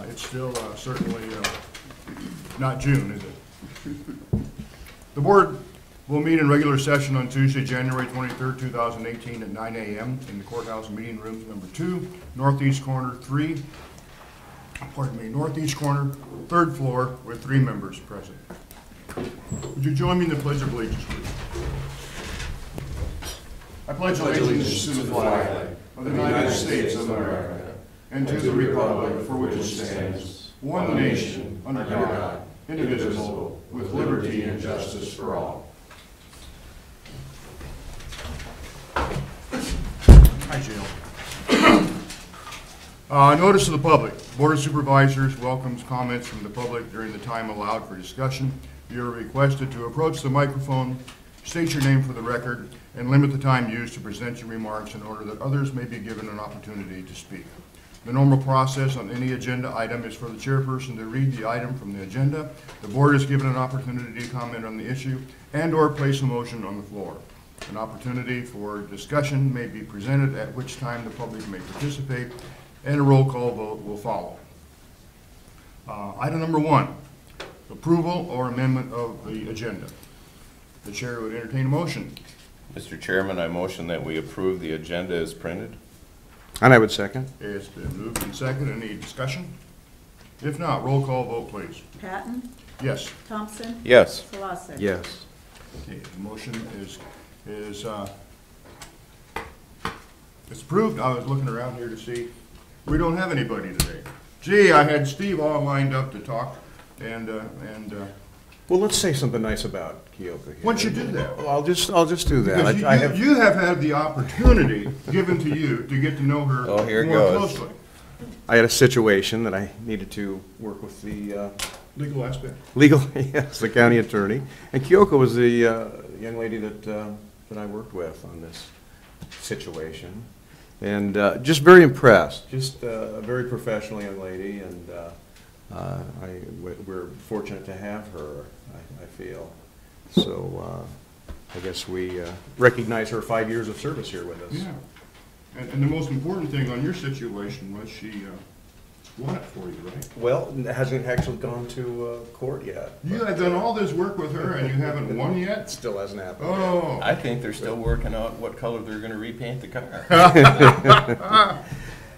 It's still certainly not June, is it? The board will meet in regular session on Tuesday, January 23rd, 2018 at 9 a.m. in the courthouse meeting rooms number 2, northeast corner 3, northeast corner, 3rd floor, with 3 members present. Would you join me in the Pledge of Allegiance, please? I pledge allegiance to the flag of the United States of America and to the republic for which it stands, one nation, under God, indivisible, with liberty and justice for all. Hi, Jill. Notice of the public. Board of Supervisors welcomes comments from the public during the time allowed for discussion. You are requested to approach the microphone, state your name for the record, and limit the time used to present your remarks in order that others may be given an opportunity to speak. The normal process on any agenda item is for the chairperson to read the item from the agenda. The board is given an opportunity to comment on the issue and/or place a motion on the floor. An opportunity for discussion may be presented, at which time the public may participate, and a roll call vote will follow. Item number 1, approval or amendment of the agenda. The chair would entertain a motion. Mr. Chairman, I motion that we approve the agenda as printed. And I would second. It's been moved and seconded. Any discussion? If not, roll call vote, please. Patton? Yes. Thompson? Yes. Salasek? Yes. Okay, the motion is it's approved. I was looking around here to see. We don't have anybody today. Gee, I had Steve all lined up to talk, and Well, let's say something nice about Kyoko here. once you do that. Well, I'll just do that. Because you have had the opportunity given to you to get to know her Oh, here it more goes. closely. I had a situation that I needed to work with the Legal aspect. yes, the county attorney, and Kyoko was the young lady that I worked with on this situation, and just very impressed. Just a very professional young lady, and we're fortunate to have her. I feel so. I guess we recognize her 5 years of service here with us. Yeah. And the most important thing on your situation was she won it for you, right? Well, it hasn't actually gone to court yet. You have done all this work with her and you haven't won It yet? still hasn't happened. Oh. I think they're still working out what color they're going to repaint the car.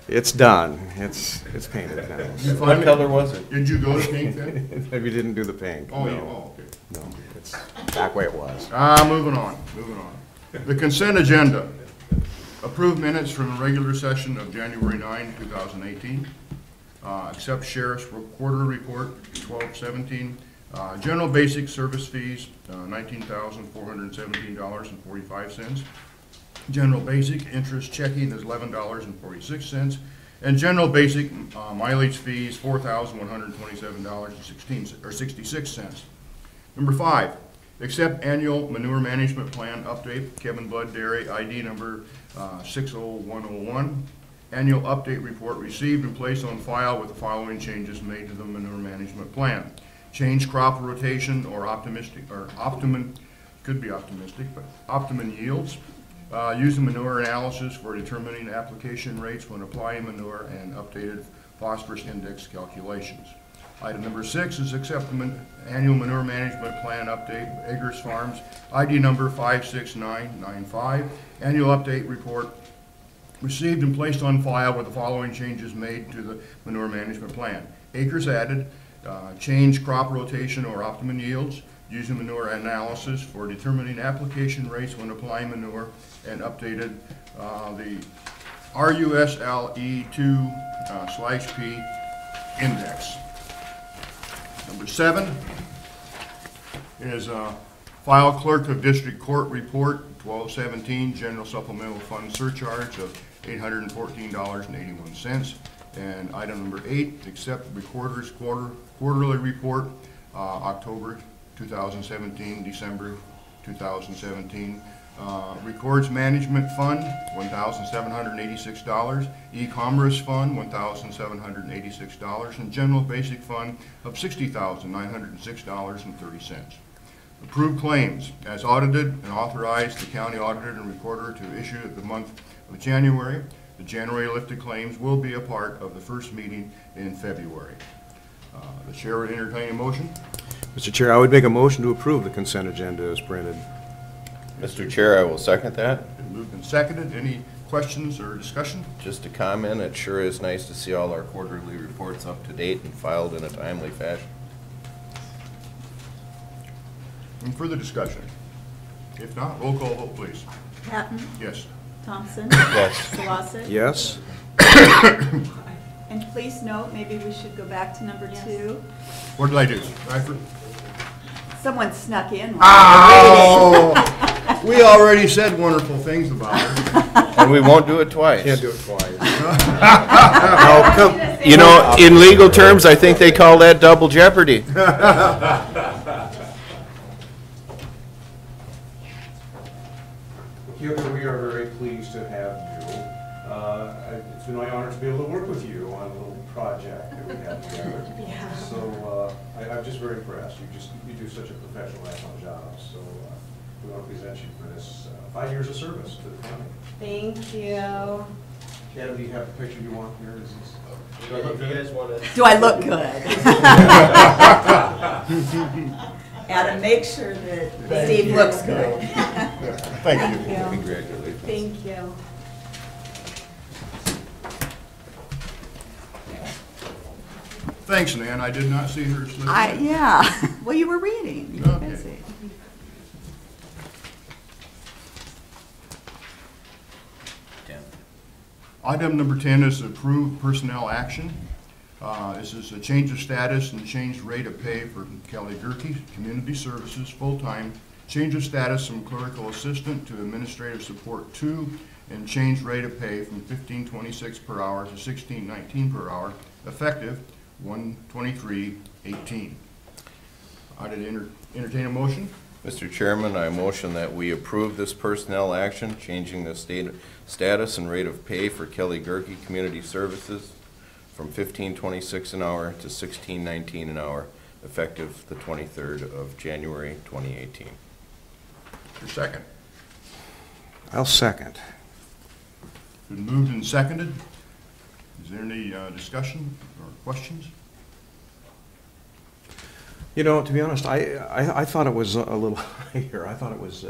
It's done. It's painted now. What color was it? Did you go to pink then? Maybe didn't do the pink. Oh, no. yeah, oh, okay. No, it's back way it was. Moving on. The consent agenda. Approved minutes from the regular session of January 9, 2018. Accept sheriff's quarter report, 12/17. General basic service fees, $19,417.45. General basic interest checking is $11.46. And general basic mileage fees, $4,127.66. Number 5, accept annual manure management plan update, Kevin Blood Dairy, ID number 60101. Annual update report received and placed on file with the following changes made to the manure management plan. Change crop rotation or optimum yields. Using manure analysis for determining application rates when applying manure, and updated phosphorus index calculations. Item number 6 is accept the annual manure management plan update, Eggers Farms, ID number 56995. Annual update report received and placed on file with the following changes made to the manure management plan. Acres added, change crop rotation or optimum yields, using manure analysis for determining application rates when applying manure, and updated the RUSLE2/P index. Number 7 is file clerk of district court report, 12/17, general supplemental fund surcharge of $814.81. And item number 8, accept the recorder's quarterly report, October 2017, December 2017. Records Management Fund, $1,786. E-Commerce Fund, $1,786. And General Basic Fund of $60,906.30. Approved claims. As audited and authorized the county auditor and recorder to issue the month of January. The January lifted claims will be a part of the first meeting in February. The chair would entertain a motion. Mr. Chair, I would make a motion to approve the consent agenda as printed. Mr. Chair, I will second that. Been moved and seconded. Any questions or discussion? Just a comment, it sure is nice to see all our quarterly reports up to date and filed in a timely fashion. Any further discussion? If not, roll call vote, please. Patton, Yes. Thompson, Yes. Solosik. Yes? And please note, maybe we should go back to number 2. What did I do? Bradford? Someone snuck in. Oh! We already said wonderful things about her. And we won't do it twice. Can't do it twice. No, come. You know, in legal terms, I think they call that double jeopardy. Kyoko, we are very pleased to have you. It's been my honor to be able to work with you on a little project that we have together. Yeah. So I'm just very impressed. You do such a professional, excellent job. So we want to present you for this 5 years of service to the county. Thank you. Shannon, do you have the picture you want here? Is this? If you guys want to. Do I look good? Adam, make sure that Steve looks good. Thank you. Congratulations. Thank you. Thanks, Nan. I did not see her slip. Yeah, well, you were reading. You were Okay. busy. Item number 10 is approved personnel action. This is a change of status and change rate of pay for Kelly Gerke, Community Services, full-time. Change of status from clerical assistant to administrative support 2, and change rate of pay from $15.26 per hour to $16.19 per hour, effective 1/23/18. I'd entertain a motion. Mr. Chairman, I motion that we approve this personnel action, changing the status and rate of pay for Kelly Gerke Community Services from $15.26 an hour to $16.19 an hour, effective the 23rd of January, 2018. Your second. I'll second. Been moved and seconded. Is there any discussion or questions? You know, to be honest, I thought it was a little higher. I thought it was,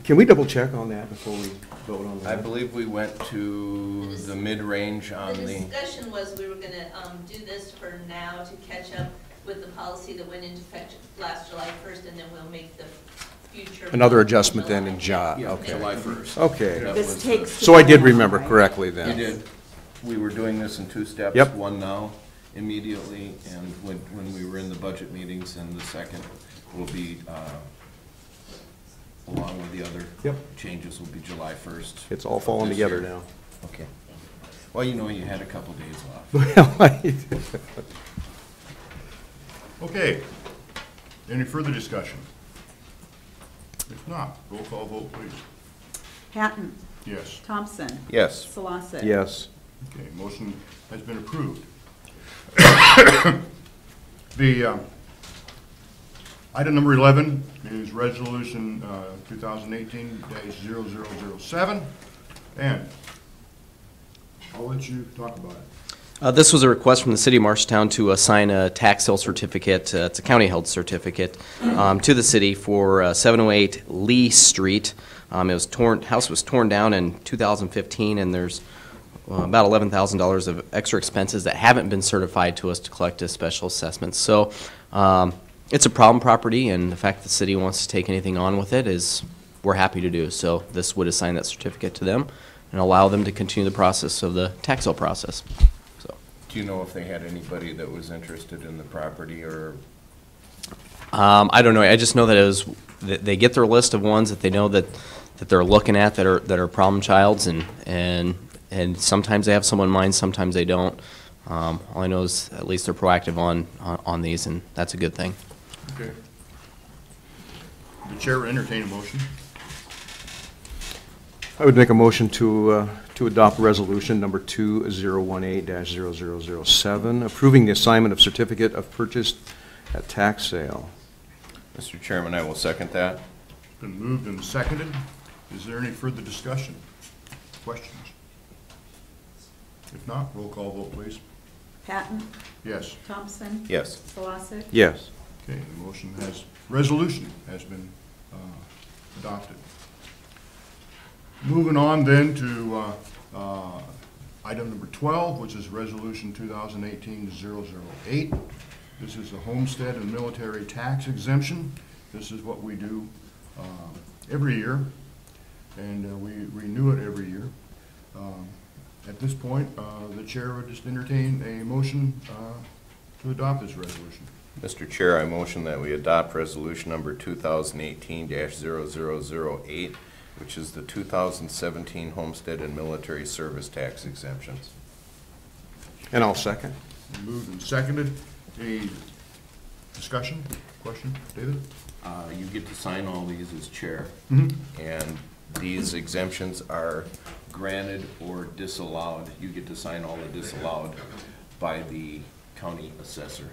can we double check on that before we vote on I that? believe we went to the mid-range on The the, discussion was we were gonna do this for now to catch up with the policy that went into effect last July 1st, and then we'll make the future. Another adjustment then in July. July, okay. July 1st. Okay, That This was takes. so I did to- remember right? correctly You then. did. We were doing this in 2 steps. Yep. One now, immediately, and when we were in the budget meetings, and the second will be, along with the other Yep. changes, will be July 1st. It's all falling this together year. now. Okay. Well, you know, you had a couple days off. Well, Okay. Any further discussion? If not, roll call vote, please. Patton, Yes. Thompson, Yes. Solosik. Yes. Okay, motion has been approved. The item number 11 is resolution 2018-0007, and I'll let you talk about it. This was a request from the city of Marshtown to assign a tax sale certificate, it's a county-held certificate, to the city for 708 Lee Street. House was torn down in 2015, and there's about $11,000 of extra expenses that haven't been certified to us to collect as special assessments. So it's a problem property, and the fact the city wants to take anything on with it is we're happy to do. So this would assign that certificate to them and allow them to continue the process of the tax sale process. Do you know if they had anybody that was interested in the property, or? I don't know. I just know that it was, that they get their list of ones that they know that they're looking at that are problem childs, and sometimes they have someone in mind, sometimes they don't. All I know is at least they're proactive on these, and that's a good thing. Okay. The chair will entertain a motion. I would make a motion to adopt resolution number 2018-0007, approving the assignment of certificate of purchase at tax sale. Mr. Chairman, I will second that. It's been moved and seconded. Is there any further discussion? Questions? If not, roll call vote, please. Patton, Yes. Thompson, Yes. Solosik. Yes. Okay, the resolution has been adopted. Moving on then to item number 12, which is Resolution 2018-008. This is the homestead and military tax exemption. This is what we do every year, and we renew it every year. At this point, the chair would just entertain a motion to adopt this resolution. Mr. Chair, I motion that we adopt resolution number 2018-0008, which is the 2017 homestead and military service tax exemptions. And I'll second. Moved and seconded. Any discussion, question, David? You get to sign all these as chair, Mhm. and these exemptions are granted or disallowed. You get to sign all the disallowed by the county assessor.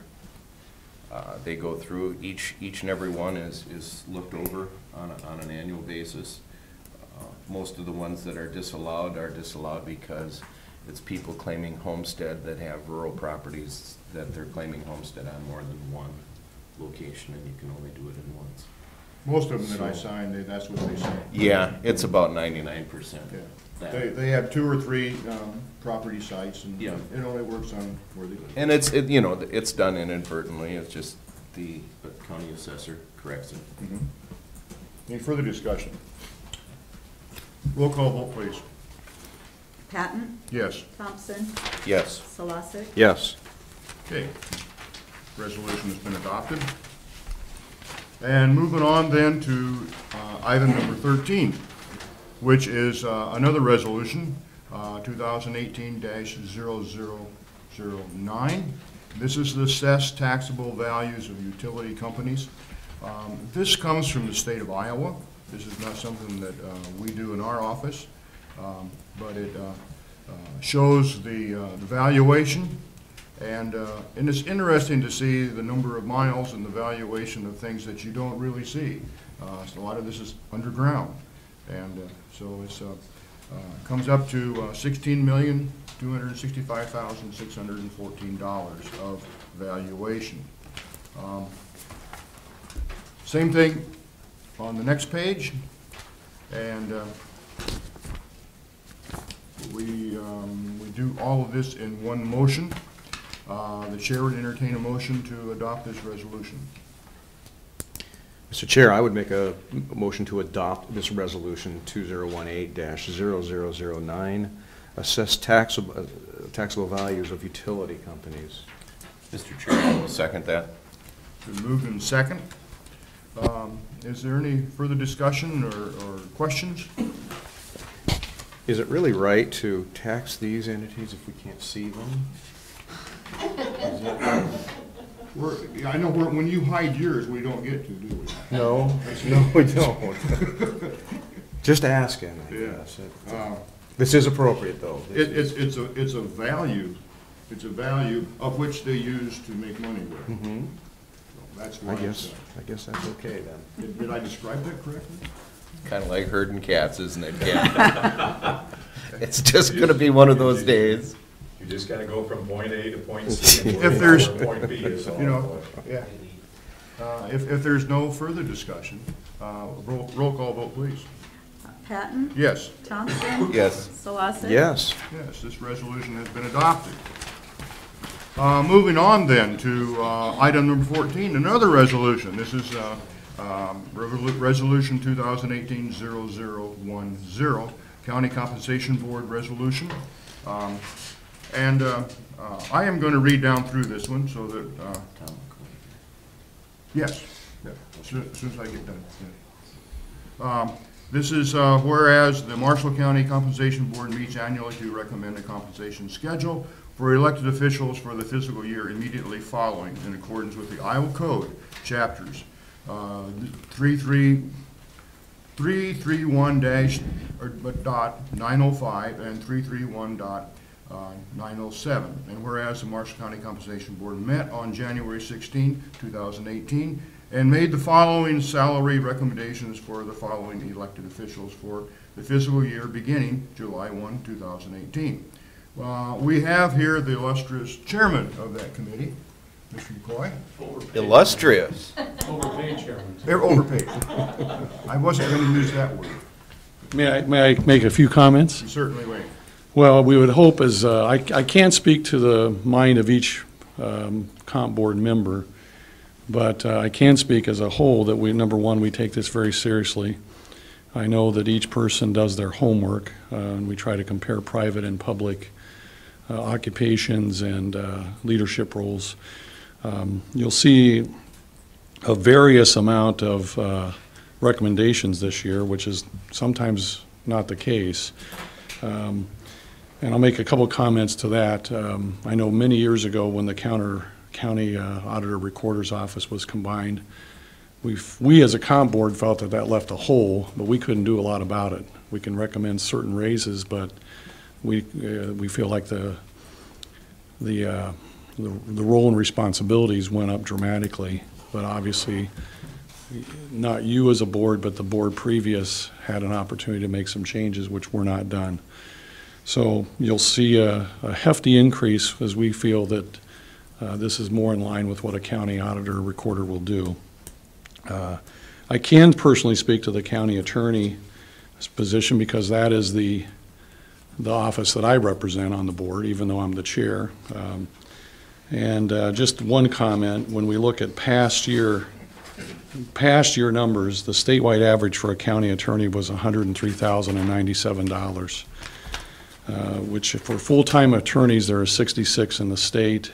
They go through, each and every one is looked over on an annual basis. Most of the ones that are disallowed because it's people claiming homestead that have rural properties that they're claiming homestead on more than one location, and you can only do it in once. Most of them that I signed, that's what they say. Yeah, it's about 99%. Yeah. They have 2 or 3 property sites, and Yeah. it only works on where they live. And it's done inadvertently, it's just the county assessor corrects it. Mhm. Any further discussion? Roll call vote, please. Patton, Yes. Thompson, Yes. Solosik. Yes. Okay. Resolution has been adopted. And moving on then to item number 13, which is another resolution, 2018-0009. This is the assessed taxable values of utility companies. This comes from the state of Iowa. This is not something that we do in our office, but it shows the valuation. And it's interesting to see the number of miles and the valuation of things that you don't really see. So a lot of this is underground. And so it's comes up to $16,265,614 of valuation. Same thing on the next page. And we do all of this in one motion. The chair would entertain a motion to adopt this resolution. Mr. Chair, I would make a motion to adopt this resolution 2018-0009, assess taxable values of utility companies. Mr. Chair, I will second that. Been moved in second. Is there any further discussion or questions? Is it really right to tax these entities if we can't see them? I know when you hide yours, we don't get to, do we? No, no, we don't. Just asking, I Yeah. guess. This is appropriate, though. It's a value of which they use to make money with. Mhm. So that's why. I guess that's okay then. Did I describe that correctly? Kind of like herding cats, isn't it, Ken? It's just gonna be one of those days. You just gotta go from point A to point C. and If there's- point B is all. You know, yeah. If there's no further discussion, roll call vote, please. Patton, Yes. Thompson. Yes. Solosik. Yes. Yes, this resolution has been adopted. Moving on then to item number 14, another resolution. This is Resolution 2018-0010, County Compensation Board Resolution. And I am going to read down through this one so that, yes, yeah, as soon as I get done. Yeah. This is whereas the Marshall County Compensation Board meets annually to recommend a compensation schedule for elected officials for the fiscal year immediately following in accordance with the Iowa Code, chapters 331-905 and 331.907. And whereas the Marshall County Compensation Board met on January 16, 2018, and made the following salary recommendations for the following elected officials for the fiscal year beginning July 1, 2018. We have here the illustrious chairman of that committee, Mr. McCoy. Illustrious. Overpaid chairman. They're overpaid. I wasn't going to use that word. May I make a few comments? You certainly may. Well, we would hope as, I can't speak to the mind of each comp board member, but I can speak as a whole that we, number one, we take this very seriously. I know that each person does their homework, and we try to compare private and public occupations and leadership roles. You'll see a various amount of recommendations this year, which is sometimes not the case. And I'll make a couple comments to that. I know many years ago when the county auditor recorder's office was combined, we as a comp board felt that that left a hole, but we couldn't do a lot about it. We can recommend certain raises, but we feel like the role and responsibilities went up dramatically. But obviously, not you as a board, but the board previous had an opportunity to make some changes which were not done. So you'll see a hefty increase as we feel that this is more in line with what a county auditor recorder will do. I can personally speak to the county attorney's position because that is the office that I represent on the board, even though I'm the chair. Just one comment, when we look at past year numbers, the statewide average for a county attorney was $103,097, which for full-time attorneys, there are 66 in the state.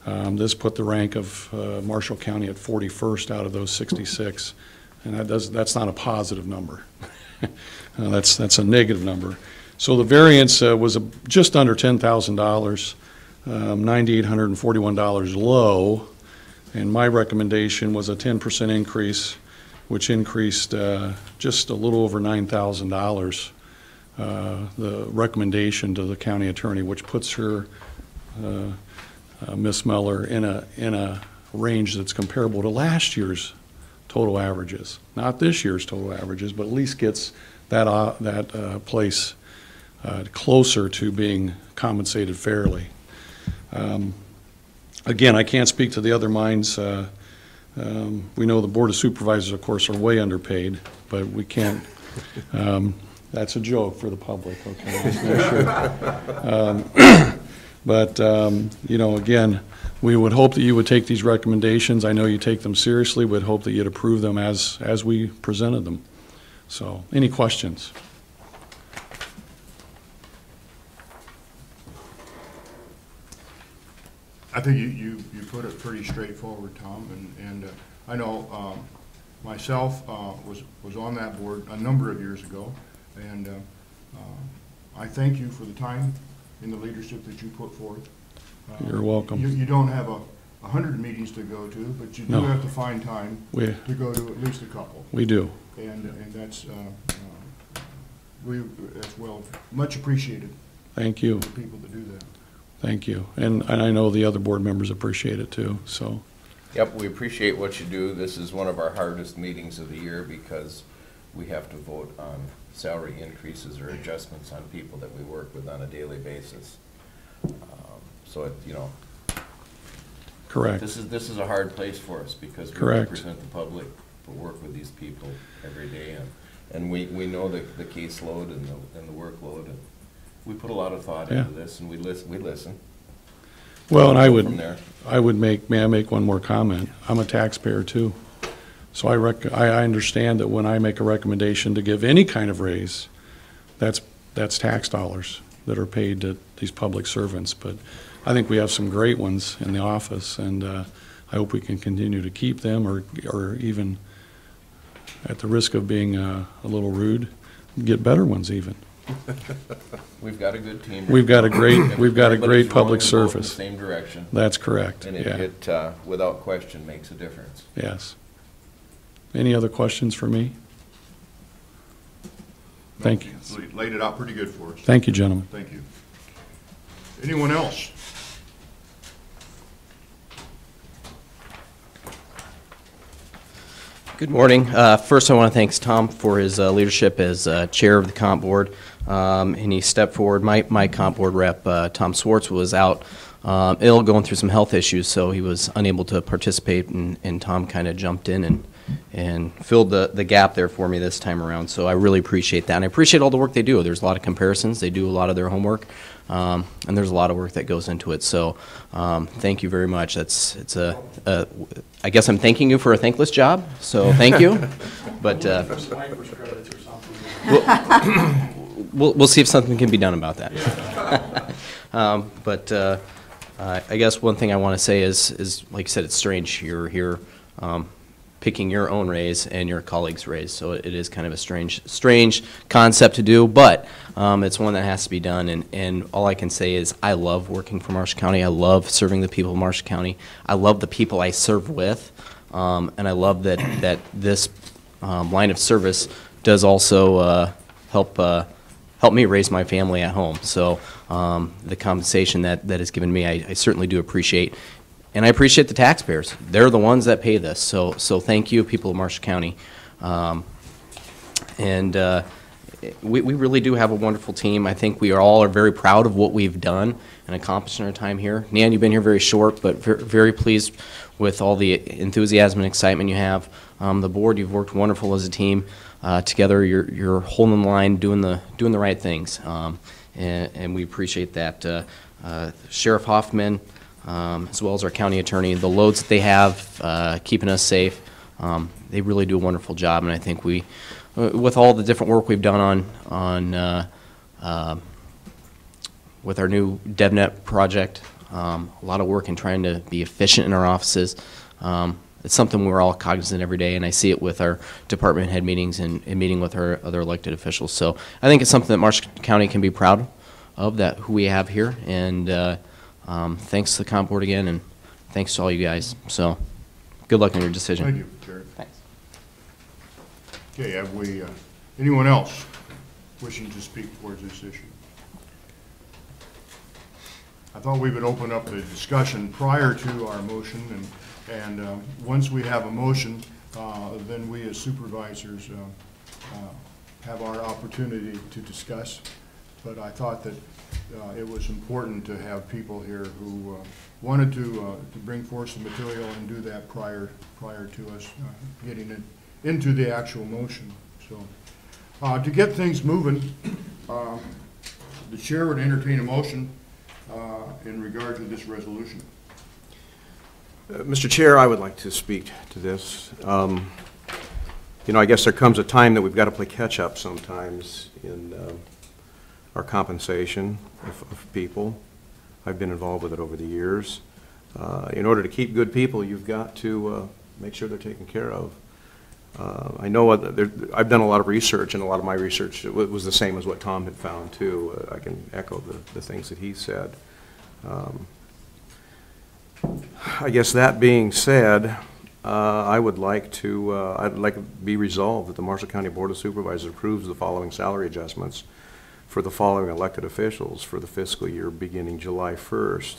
This put the rank of Marshall County at 41st out of those 66, and that's not a positive number. That's a negative number. So the variance was just under $10,000, $9,841 low, and my recommendation was a 10% increase, which increased just a little over $9,000, the recommendation to the county attorney, which puts her, Ms. Meller, in a range that's comparable to last year's total averages. Not this year's total averages, but at least gets that place closer to being compensated fairly. Again, I can't speak to the other mines. We know the Board of Supervisors, of course, are way underpaid, but we can't. That's a joke for the public, okay? Just make sure. But, you know, again, we would hope that you would take these recommendations. I know you take them seriously. We'd hope that you'd approve them as we presented them. So, any questions? I think you put it pretty straightforward, Tom, and I know myself was on that board a number of years ago, and I thank you for the time and the leadership that you put forth. You're welcome. You don't have 100 meetings to go to, but you do have to find time to go to at least a couple. We do. And that's well much appreciated. Thank you. For people to do that. Thank you. And I know the other board members appreciate it too, so. Yep, we appreciate what you do. This is one of our hardest meetings of the year because we have to vote on salary increases or adjustments on people that we work with on a daily basis. So it, you know. Correct. This is a hard place for us because we Correct. represent the public, we work with these people every day, and we know the caseload and the workload, and we put a lot of thought into this, and we listen. Well, and may I make one more comment? I'm a taxpayer too. So I understand that when I make a recommendation to give any kind of raise, that's tax dollars that are paid to these public servants. But I think we have some great ones in the office, and I hope we can continue to keep them, or even, at the risk of being a little rude, get better ones even. We've got a good team. We've got a great public in service. the same direction. That's correct. And yeah. it without question, makes a difference. Yes. Any other questions for me? Thank you. Laid it out pretty good for us. Thank you, gentlemen. Thank you. Anyone else? Good morning. First, I want to thank Tom for his leadership as chair of the comp board. and he stepped forward. My comp board rep, Tom Swartz, was out ill, going through some health issues, so he was unable to participate, and Tom kind of jumped in and filled the gap there for me this time around. So I really appreciate that, and I appreciate all the work they do. There's a lot of comparisons. They do a lot of their homework, and there's a lot of work that goes into it. So thank you very much. I guess I'm thanking you for a thankless job, so thank you. But we'll see if something can be done about that. I guess one thing I want to say is, like you said, it's strange. You're here picking your own raise and your colleague's raise, so it is kind of a strange concept to do, but it's one that has to be done, and all I can say is I love working for Marshall County. I love serving the people of Marshall County. I love the people I serve with, and I love that this line of service does also help me raise my family at home. So the compensation that is given me, I certainly do appreciate. And I appreciate the taxpayers. They're the ones that pay this. So thank you, people of Marshall County. We really do have a wonderful team. I think we all are very proud of what we've done and accomplished in our time here. Nan, you've been here very short, but very pleased with all the enthusiasm and excitement you have. The board, you've worked wonderful as a team. Together, you're holding the line, doing the right things, and we appreciate that. Sheriff Hoffman, as well as our county attorney, the loads that they have, keeping us safe, they really do a wonderful job, and I think we, with all the different work we've done with our new DevNet project, a lot of work in trying to be efficient in our offices. It's something we're all cognizant every day, and I see it with our department head meetings and meeting with our other elected officials. So I think it's something that Marshall County can be proud of, that who we have here, and thanks to the comp board again, and thanks to all you guys. So good luck in your decision. Thank you, Jared. Thanks. Okay, have we, anyone else wishing to speak towards this issue? I thought we would open up the discussion prior to our motion, and once we have a motion, then we as supervisors have our opportunity to discuss. But I thought that it was important to have people here who wanted to bring forth some material and do that prior to us getting it into the actual motion. So to get things moving, the chair would entertain a motion in regard to this resolution. Mr. Chair, I would like to speak to this. You know, I guess there comes a time that we've got to play catch-up sometimes in our compensation of people. I've been involved with it over the years. In order to keep good people, you've got to make sure they're taken care of. I know I've done a lot of research, and a lot of my research was the same as what Tom had found, too. I can echo the things that he said. I guess that being said, I'd like to be resolved that the Marshall County Board of Supervisors approves the following salary adjustments for the following elected officials for the fiscal year beginning July 1st,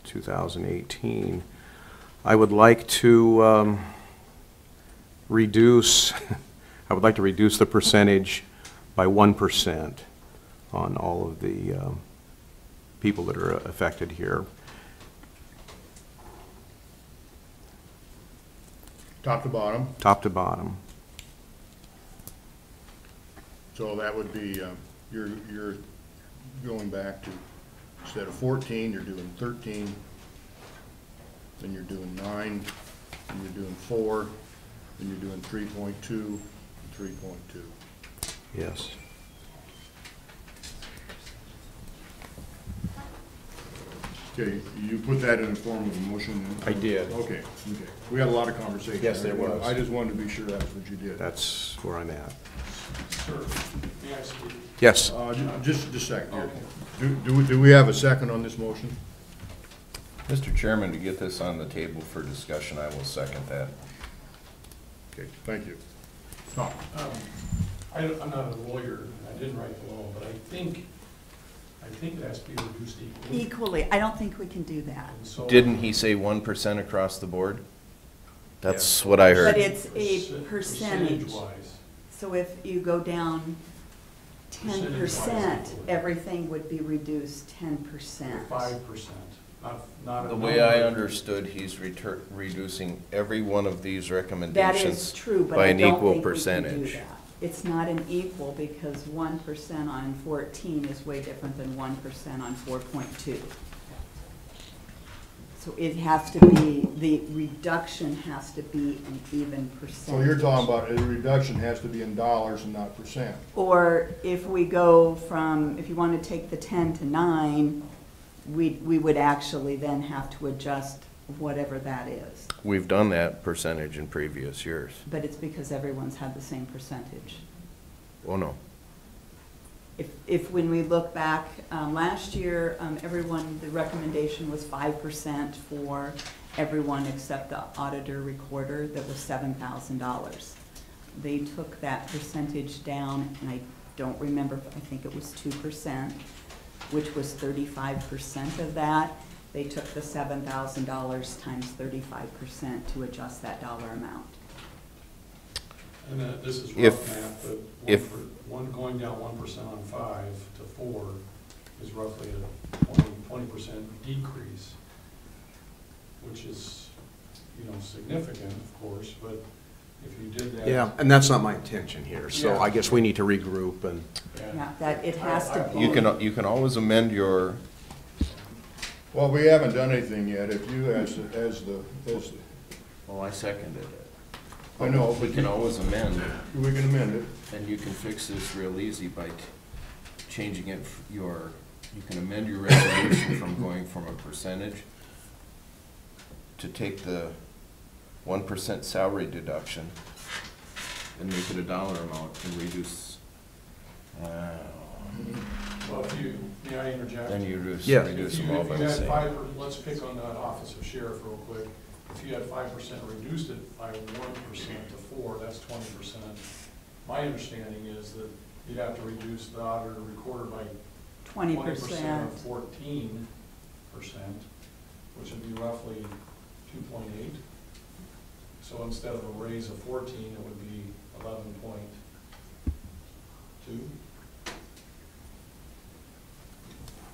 2018. I would like to reduce the percentage by 1% on all of the people that are affected here. Top to bottom. Top to bottom. So that would be, you're going back to, instead of 14, you're doing 13, then you're doing 9, then you're doing 4, then you're doing 3.2, and 3.2. Yes. Okay, you put that in the form of a motion? I did. Okay. We had a lot of conversation. Yes, there was. I just wanted to be sure that's what you did. That's where I'm at. Sir, may I speak? Yes. Just a second here. Do we have a second on this motion? Mr. Chairman, to get this on the table for discussion, I will second that. Okay, thank you. Tom? I'm not a lawyer, I didn't write the law, but I think it has to be reduced equally. Equally, I don't think we can do that. And so- Didn't he say 1% across the board? That's what I heard. But it's a percentage. Percentage-wise. So if you go down 10%, everything would be reduced 10%. 5%, not. The way I understood, he's reducing every one of these That recommendations is true, but by I an don't equal think we can do percentage. that. It's not an equal because 1% on 14 is way different than 1% on 4.2. So it has to be, the reduction has to be an even percentage. So you're talking about a reduction has to be in dollars and not percent. Or if we go from, if you want to take the 10 to 9, we would actually then have to adjust whatever that is. We've done that percentage in previous years. But it's because everyone's had the same percentage. Oh, no. If when we look back, last year, everyone, the recommendation was 5% for everyone except the auditor recorder, that was $7,000. They took that percentage down, and I don't remember, I think it was 2%, which was 35% of that. They took the $7,000 times 35% to adjust that dollar amount. And this is If- rough math, but if- one going down 1% on 5 to 4 is roughly a 20% decrease, which is, significant, of course, but if you did that. Yeah, and that's not my intention here, so Yeah. I guess we need to regroup and, Yeah, that it has to be. You can always amend your, Well, we haven't done anything yet. If you, as the, well, I seconded it. I know, We but can always amend, we can amend it. and you can fix this real easy by changing it, you can amend your resolution from going from a percentage to take the 1% salary deduction and make it a dollar amount and reduce, Well, may I interject? then you Yeah. reduce If them all you by the had same. 5%, let's pick on the office of sheriff real quick. If you had 5% reduced it by 1% to 4, that's 20%. My understanding is that you'd have to reduce the auditor recorder by 20% of 14%, which would be roughly 2.8. So instead of a raise of 14, it would be 11.2.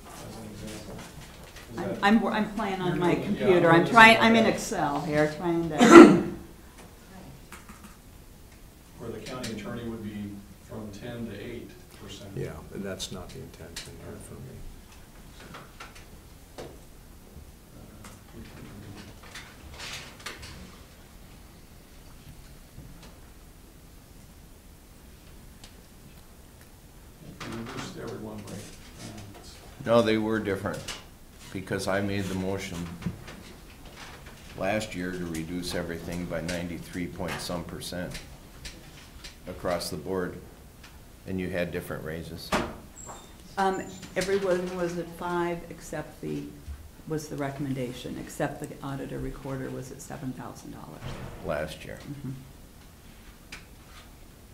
As an example. Is that- I'm playing on my You're doing- yeah, computer. I'm I'm trying, I'm in doing- Excel here, trying to, Where the county attorney would be from 10 to 8%. yeah, that's not the intention here for me. If you reduced everyone by, No, they were different, because I made the motion last year to reduce everything by 93 point some percent across the board, and you had different raises. everyone was at 5 except was the recommendation, except the auditor recorder was at $7,000. Last year. Mhm.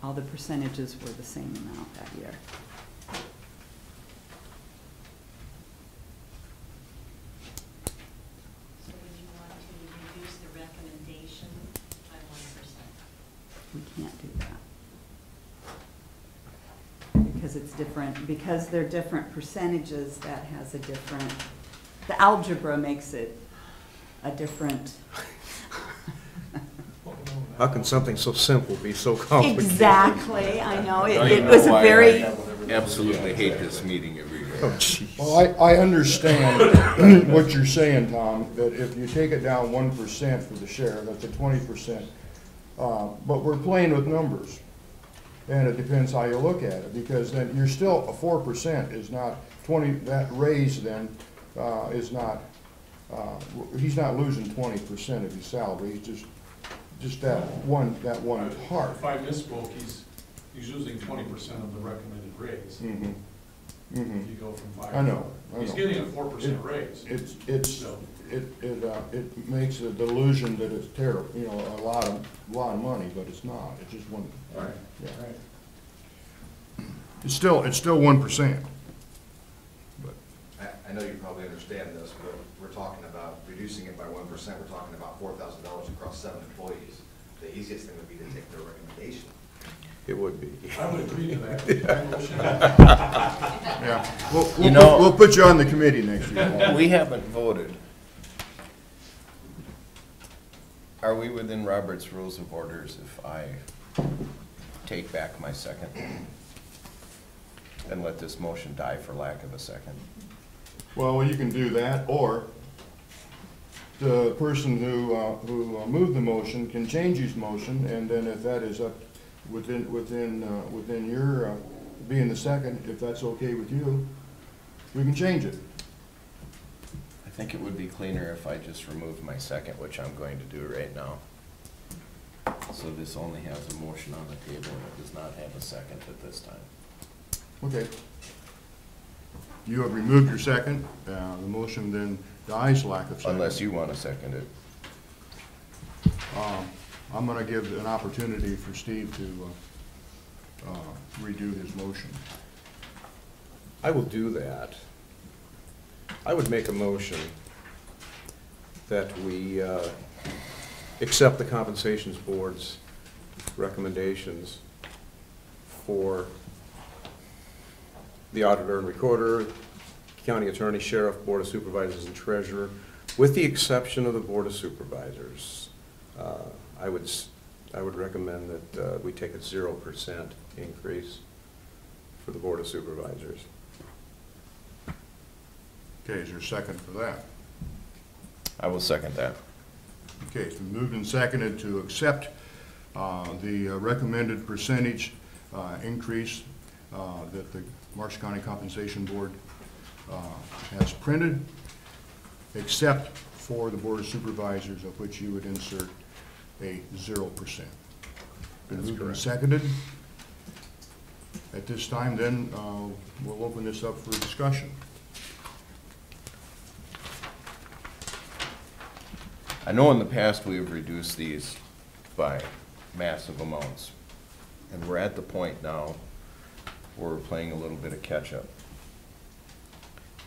All the percentages were the same amount that year. So would you want to reduce the recommendation by 1%? We can't do that. Because it's different, because they're different percentages, that has a different, the algebra makes it a different. How can something so simple be so complicated? Exactly, I know, Now it you it know was a why very, I absolutely hate this meeting every year. Oh, jeez. Well, I understand what you're saying, Tom, that if you take it down 1% for the sheriff, that's a 20%. But we're playing with numbers. And it depends how you look at it, because then you're still, a 4% is not 20, that raise then is not, he's not losing 20% of his salary, he's just that one part. if I misspoke, he's using 20% of the recommended raise. Mhm. If Mhm. you go from 5 I know, to I 4. He's know. getting a 4% raise. So it makes a delusion that it's terrible, a lot of money, but it's not, it's just one. Right, Yeah. right. It's still 1%. I know you probably understand this, but we're talking about reducing it by 1%, we're talking about $4,000 across 7 employees. The easiest thing would be to take their recommendation It would be. I would agree to that. Yeah. You know- We'll put you on the committee next year. We haven't voted. Are we within Robert's Rules of Orders if I take back my second and let this motion die for lack of a second? Well, you can do that, or the person who moved the motion can change his motion, and then if that is up within your being the second, if that's okay with you, we can change it. I think it would be cleaner if I just removed my second, which I'm going to do right now. So this only has a motion on the table and it does not have a second at this time. Okay. You have removed your second. The motion then dies lack of second. Unless you want to second it. I'm going to give an opportunity for Steve to redo his motion. I will do that. I would make a motion that we accept the Compensations Board's recommendations for the auditor and recorder, county attorney, sheriff, board of supervisors, and treasurer, with the exception of the board of supervisors. I would recommend that we take a 0% increase for the board of supervisors. Okay, is there a second for that? I will second that. Okay, it's been moved and seconded to accept the recommended percentage increase that the Marshall County Compensation Board has printed, except for the Board of Supervisors, of which you would insert a 0%. Been moved and seconded. At this time, then, we'll open this up for discussion. I know in the past we have reduced these by massive amounts, and we're at the point now where we're playing a little bit of catch-up.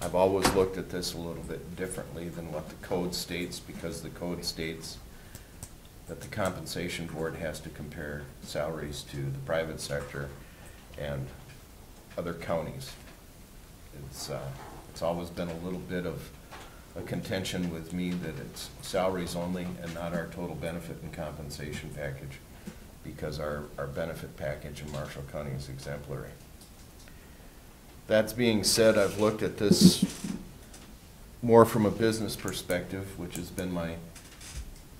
I've always looked at this a little bit differently than what the code states, because the code states that the compensation board has to compare salaries to the private sector and other counties. It's always been a little bit of a contention with me that it's salaries only and not our total benefit and compensation package, because our benefit package in Marshall County is exemplary. That being said, I've looked at this more from a business perspective, which has been my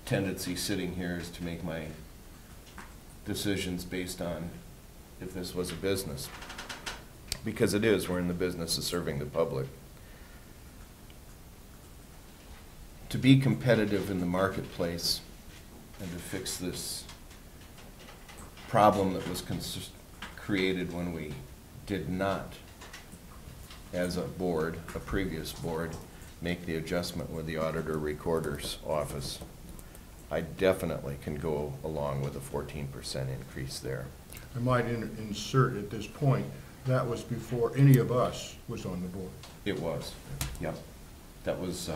tendency sitting here, is to make my decisions based on if this was a business. Because it is, we're in the business of serving the public. To be competitive in the marketplace and to fix this problem that was created when we did not, as a board, a previous board, make the adjustment with the auditor recorder's office, I definitely can go along with a 14% increase there. I might insert at this point, that was before any of us was on the board. It was, yep. That was,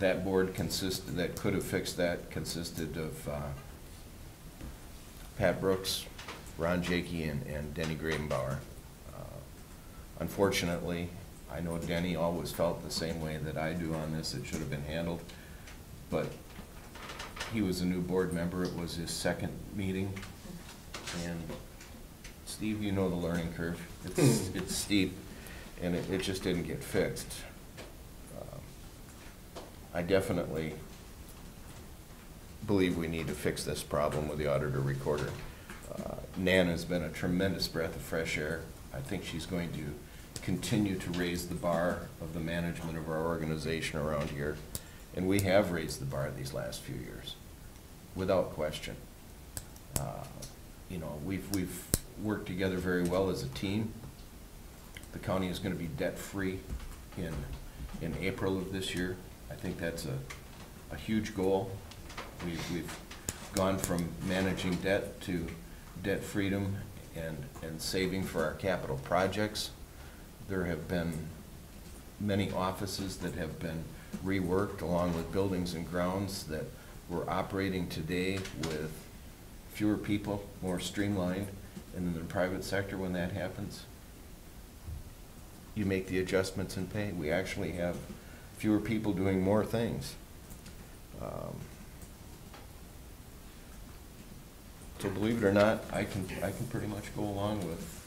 that board consisted, that could have fixed that, consisted of Pat Brooks, Ron Jakey, and Denny Grabenbauer. Unfortunately, I know Denny always felt the same way that I do on this. It should have been handled, but he was a new board member. It was his second meeting, and Steve, you know the learning curve. It's steep, and it just didn't get fixed. I definitely believe we need to fix this problem with the auditor recorder. Nan has been a tremendous breath of fresh air. I think she's going to continue to raise the bar of the management of our organization around here. And we have raised the bar these last few years, without question. You know, we've worked together very well as a team. The county is going to be debt-free in April of this year. I think that's a huge goal. We've gone from managing debt to debt freedom and saving for our capital projects. There have been many offices that have been reworked, along with buildings and grounds that we're operating today with fewer people, more streamlined, and in the private sector, when that happens, you make the adjustments in pay. We actually have fewer people doing more things. So believe it or not, I can pretty much go along with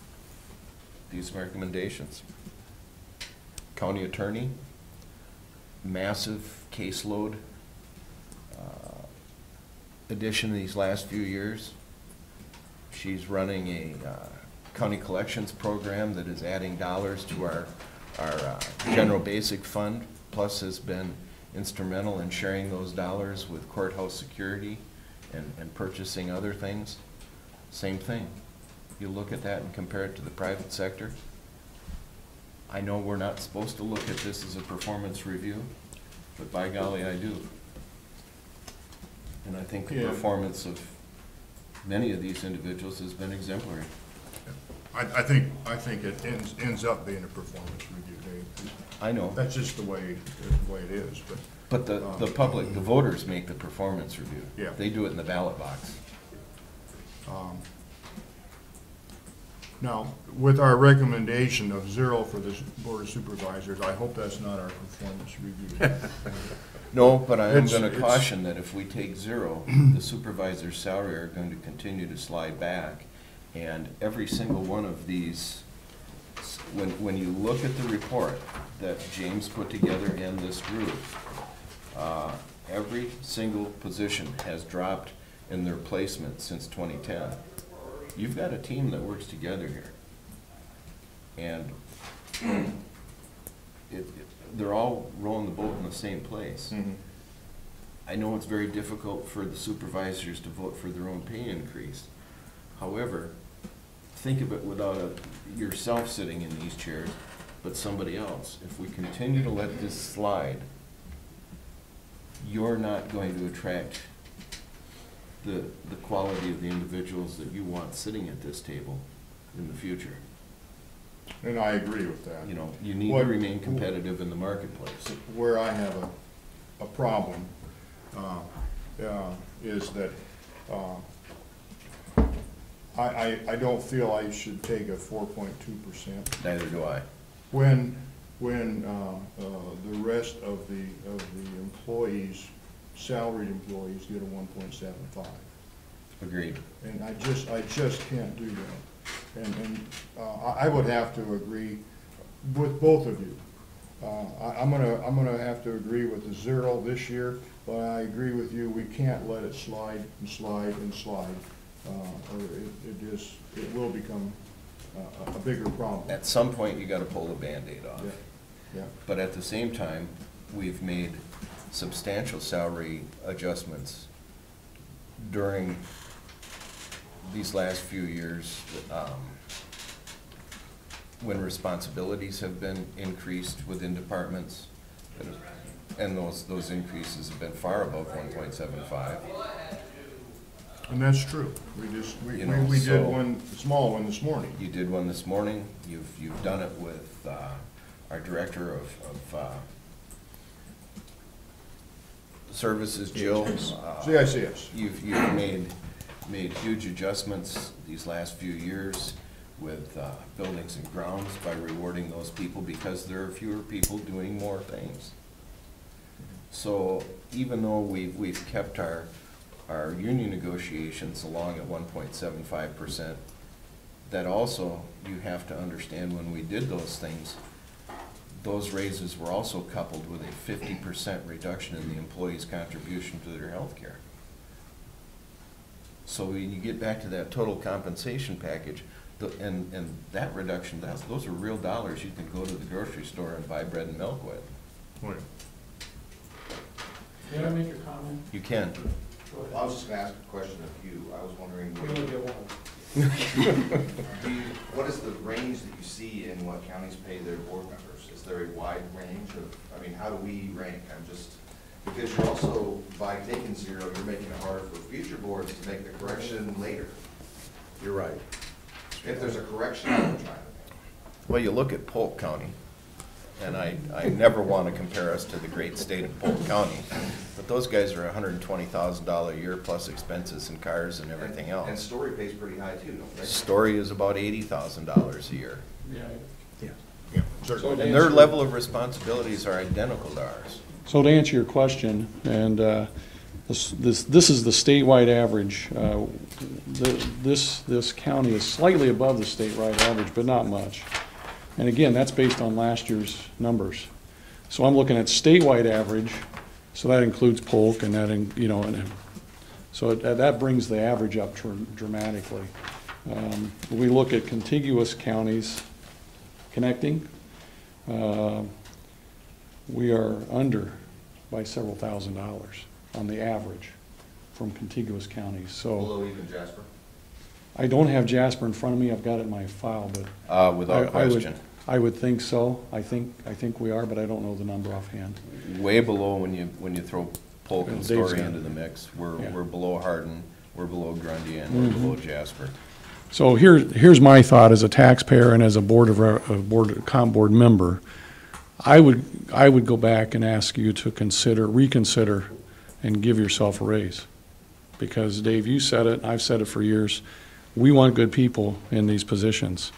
these recommendations. County attorney, massive caseload addition these last few years. She's running a county collections program that is adding dollars to our general basic fund, plus has been instrumental in sharing those dollars with courthouse security and purchasing other things. Same thing. You look at that and compare it to the private sector. I know we're not supposed to look at this as a performance review, but by golly, I do. And I think the performance of many of these individuals has been exemplary. I think it ends up being a performance review, Dave. I know. That's just the way it is, but. But the public, the voters make the performance review. Yeah. They do it in the ballot box. Now, with our recommendation of 0 for the Board of Supervisors, I hope that's not our performance review. No, but I am It's- gonna it's- caution that if we take 0, the supervisor's salary are going to continue to slide back. And every single one of these, when you look at the report that James put together in this group, every single position has dropped in their placement since 2010. You've got a team that works together here. And they're all rowing the boat in the same place. Mhm. I know it's very difficult for the supervisors to vote for their own pay increase. However, think of it without yourself sitting in these chairs, but somebody else. If we continue to let this slide, you're not going to attract the quality of the individuals that you want sitting at this table in the future. And I agree with that. You know, you need to What- remain competitive in the marketplace. Where I have a problem is that I don't feel I should take a 4.2%. Neither do I. When the rest of the employees, salaried employees, get a 1.75. Agreed. And I just can't do that. And I would have to agree with both of you. I'm gonna have to agree with the 0 this year, but I agree with you, we can't let it slide and slide and slide. Or it will become a bigger problem. At some point, you gotta pull the Band-Aid off. Yeah, yeah. But at the same time, we've made substantial salary adjustments during these last few years, when responsibilities have been increased within departments, and those increases have been far above 1.75. And that's true. We You know, did so- one, small one this morning. You did one this morning. You've done it with our director of services, Jill. CICS. You've made huge adjustments these last few years with buildings and grounds by rewarding those people because there are fewer people doing more things. So even though we've kept our union negotiations along at 1.75%, that also, you have to understand, when we did those things, those raises were also coupled with a 50% reduction in the employee's contribution to their health care. So when you get back to that total compensation package, and that reduction, those are real dollars you can go to the grocery store and buy bread and milk with. Wait. Can I make a comment? You can. I was just gonna ask a question of you. I was wondering, We only get one. what is the range that you see in what counties pay their board members? Is there a wide range of, I mean, how do we rank? I'm just, because you're also, by taking 0, you're making it harder for future boards to make the correction later. You're right. If there's a correction, I'm trying to make. Well, you look at Polk County. and I never want to compare us to the great state of Polk County, but those guys are $120,000 a year plus expenses and cars and everything And else. Story pays pretty high too, don't they? Story is about $80,000 a year. Yeah. Yeah, certainly. And their level of responsibilities are identical to ours. So to answer your question, and this is the statewide average. This county is slightly above the statewide average, but not much. And again, that's based on last year's numbers. So I'm looking at statewide average, so that includes Polk and that, so that brings the average up dramatically. We look at contiguous counties connecting. We are under by several $1,000s on the average from contiguous counties. So Below even Jasper? I don't have Jasper in front of me. I've got it in my file, but Without question. I would think so. I think we are, but I don't know the number offhand. Way below when you throw Polk and Dave's Story got into it. the mix. Yeah. We're below Hardin, we're below Grundy, and we're below Jasper. So here's my thought as a taxpayer and as a comp board member. I would go back and ask you to reconsider, and give yourself a raise. Because Dave, you said it, I've said it for years, we want good people in these positions.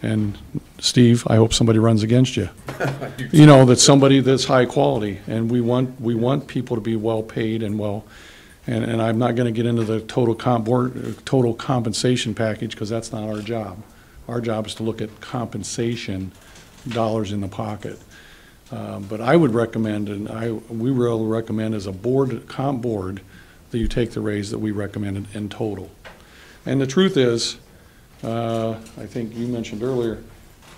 And Steve, I hope somebody runs against you. That's somebody that's high quality, and we want people to be well paid and well. And I'm not going to get into the total compensation package, because that's not our job. Our job is to look at compensation dollars in the pocket. But I would recommend, and we will recommend as a comp board, that you take the raise that we recommended in total. And the truth is, I think you mentioned earlier,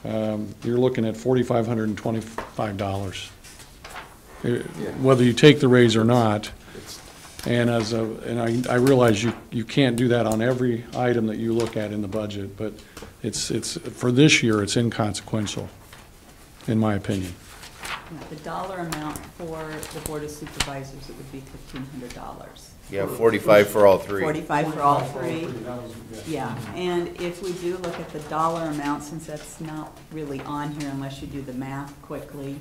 you're looking at $4,525. Whether you take the raise or not. And I realize you can't do that on every item that you look at in the budget, but it's for this year, it's inconsequential, in my opinion. The dollar amount for the Board of Supervisors, it would be $1,500. Yeah, 45 for all three. 45 for all three. Yeah, and if we do look at the dollar amount, since that's not really on here unless you do the math quickly,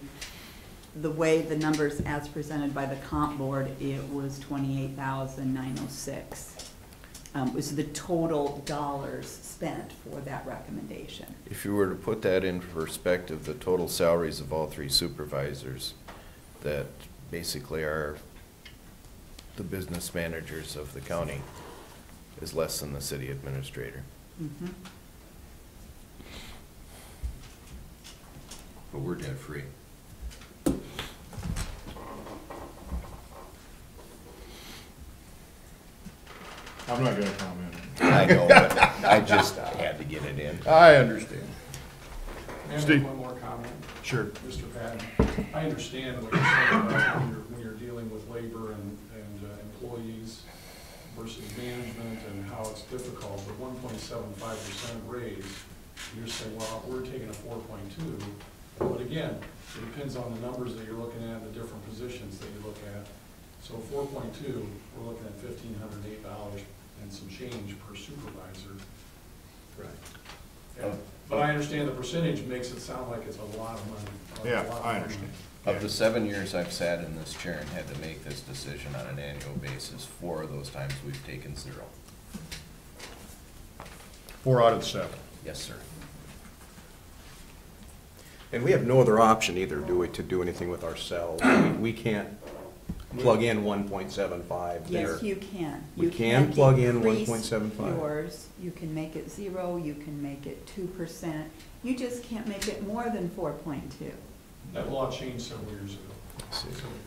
the way the numbers as presented by the comp board, it was $28,906. Was the total dollars spent for that recommendation. If you were to put that in perspective, the total salaries of all three supervisors that basically are the business managers of the county is less than the city administrator. Mm-hmm. But we're debt free. I'm not gonna comment. I know, but I just had to get it in. I understand. May I Steve? make one more comment? Sure. Mr. Patton, I understand what you're saying about when you're dealing with labor and employees versus management and how it's difficult, but 1.75% raise, you're saying, well, we're taking a 4.2, but again, it depends on the numbers that you're looking at, the different positions that you look at. So 4.2, we're looking at $1,508 and some change per supervisor. Right. Yeah. But I understand the percentage makes it sound like it's a lot of money. Yeah, I understand. Of the 7 years I've sat in this chair and had to make this decision on an annual basis, 4 of those times we've taken 0. 4 out of 7. Yes, sir. And we have no other option either, do we, to do anything with ourselves? We can't plug in 1.75 there. Yes, you can. We You can plug in decrease 1.75. yours, you can make it 0, you can make it 2%. You just can't make it more than 4.2. That law changed several years ago.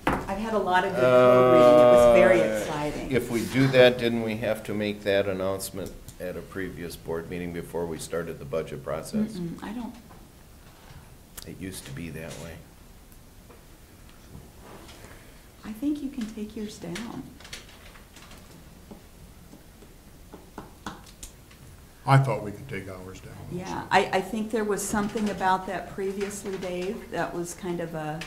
I've had a lot of good code reading, it was very exciting. If we do that, didn't we have to make that announcement at a previous board meeting before we started the budget process? I don't, It used to be that way. I think you can take yours down. I thought we could take ours down. Yeah, I think there was something about that previously, Dave, that was kind of a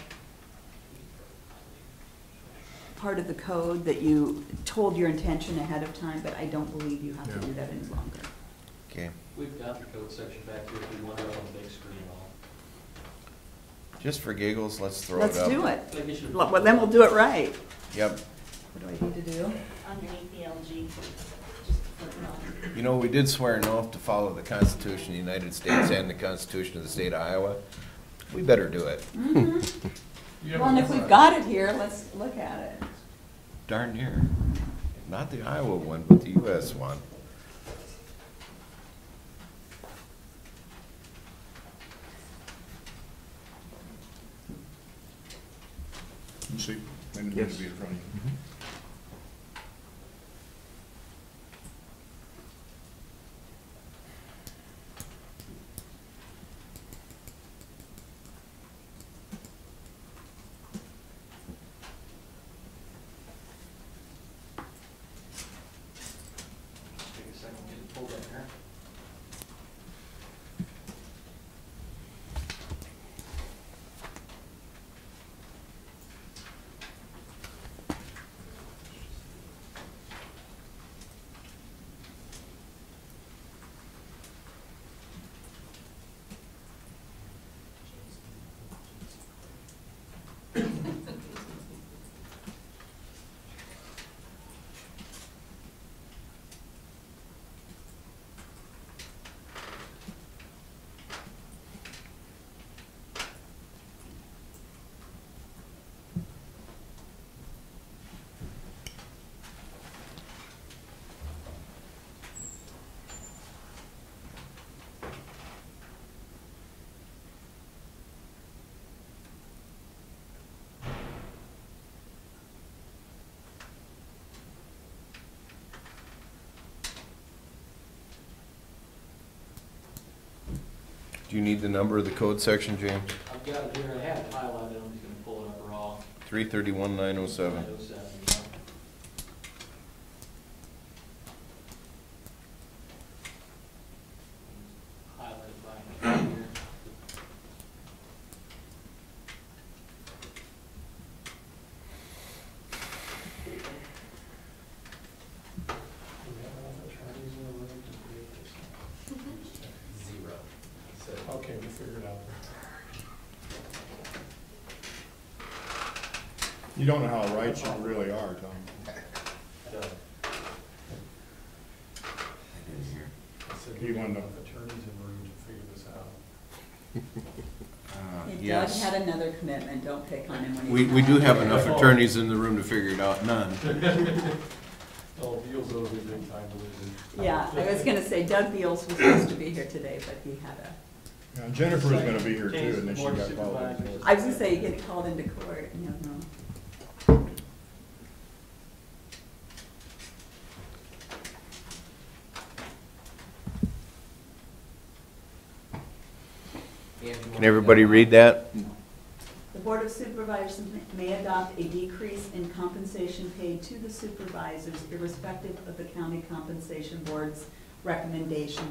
part of the code that you told your intention ahead of time, but I don't believe you have to do that any longer. Okay. We've got the code section back here if we want it on the big screen Just for giggles, let's throw it up. Let's do it. Well, then we'll do it right. Yep. What do I need to do? Underneath the LG, just flip it off. You know, we did swear an oath to follow the Constitution of the United States and the Constitution of the state of Iowa. We better do it. Well, and if we've got it here, let's look at it. Darn near. Not the Iowa one, but the US one. You see, and it needs to be in front of you. Take a second, get it pulled up here. Do you need the number of the code section, James? I've got it here, I had it highlighted, I'm just gonna pull it up raw. 331-907. 907, yeah. Highlighted by here. Zero. Okay, we figured it out. You don't know how right you really are, Tom. I said, He we wanted have to- attorneys in the room to figure this out. Hey, Doug Yes. had another commitment, don't pick on him when he's We not. do have enough attorneys in the room to figure it out. None. Oh, Beals owes me big time, believe me. Yeah, I was gonna say Doug Beals was supposed to be here today, but he had a, Yeah, Jennifer's gonna be here too, James, and then she Board of got called. Supervisors. I was gonna say, you get called into court, and you have no. Can everybody read that? The Board of Supervisors may adopt a decrease in compensation paid to the supervisors irrespective of the county compensation board's recommendation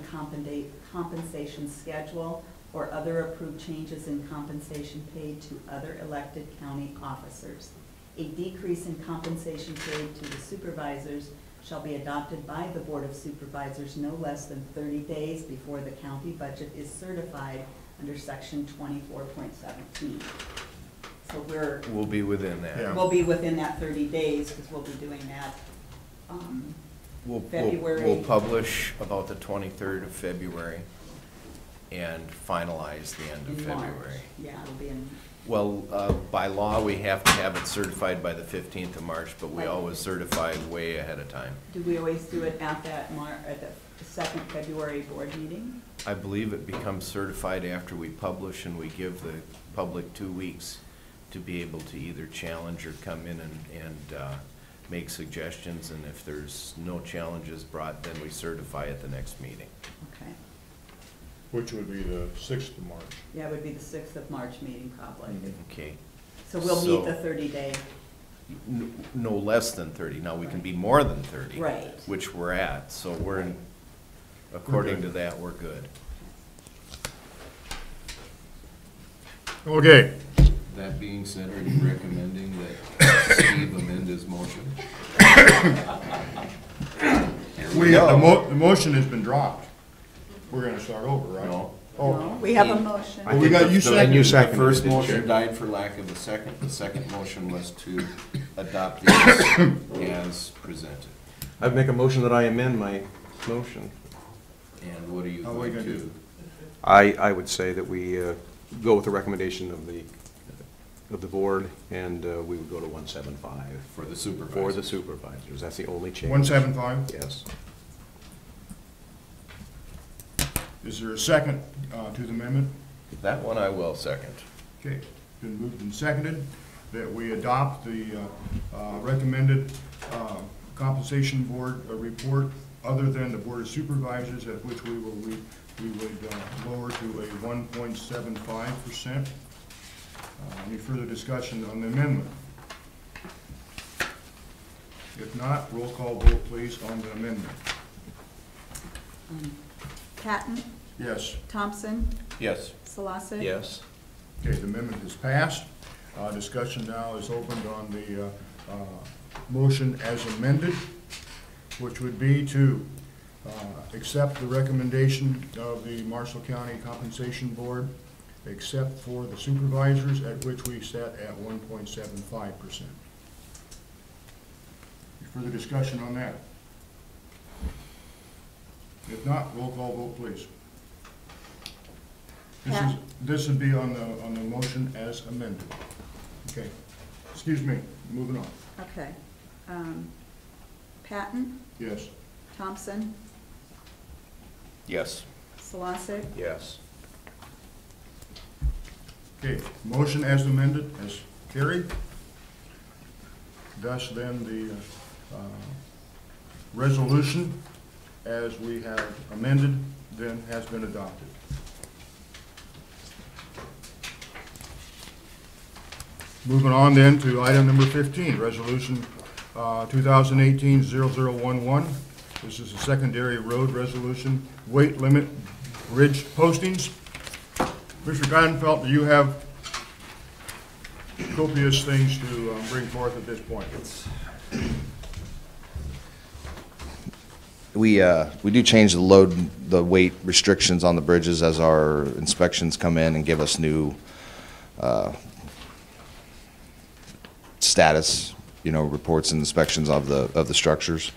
compensation schedule or other approved changes in compensation paid to other elected county officers. A decrease in compensation paid to the supervisors shall be adopted by the Board of Supervisors no less than 30 days before the county budget is certified under section 24.17. So We'll be within that. Yeah. we'll be within that 30 days, because we'll be doing that, We'll February. publish about the 23rd of February and finalize the end of in March. February. Yeah, it'll be in, Well, by law, we have to have it certified by the 15th of March, but we Right. always certify way ahead of time. do we always do it at that at the second February board meeting? I believe it becomes certified after we publish, and we give the public 2 weeks to be able to either challenge or come in and make suggestions, and if there's no challenges brought, then we certify at the next meeting. Okay. Which would be the 6th of March. Yeah, it would be the 6th of March meeting probably. Okay. So we'll meet So- the 30-day, No less than 30. Now, we can be more than 30. Right. Which we're at, so we're in, according to that, we're good. Okay, That being said, are you recommending that Steve amend his motion? the motion has been dropped. We're gonna start over, right? No. No, we have a motion. Well, we got you And you seconded. The seconded it, first didn't you? motion died for lack of a second. The second motion was to adopt these as presented. I'd make a motion that I amend my motion. And what are you How are we going gonna to? do? I would say that we go with the recommendation of the board, and we would go to 175. For the supervisors. For the supervisors, that's the only change. 175? Yes. Is there a second to the amendment? That one I will second. Okay, been moved and seconded that we adopt the recommended compensation board report other than the Board of Supervisors, at which we would lower to a 1.75%. Any further discussion on the amendment? If not, roll call vote please on the amendment. Patton, Yes. Thompson, Yes. Solosik. Yes. Okay, the amendment is passed. Discussion now is opened on the motion as amended, which would be to accept the recommendation of the Marshall County Compensation Board, except for the supervisors, at which we set at 1.75%. Further discussion on that? If not, roll call vote, please. Pat? This would be on the motion as amended. Okay, excuse me, moving on. Okay. Patton, Yes. Thompson, Yes. Solosik. Yes. Okay, motion as amended as carried. Thus then the resolution as we have amended then has been adopted. Moving on then to item number 15, resolution 2018-0011. This is a secondary road resolution, weight limit bridge postings. Mr. Geinfeld, do you have copious things to bring forth at this point? We do change the weight restrictions on the bridges as our inspections come in and give us new status, reports and inspections of the structures.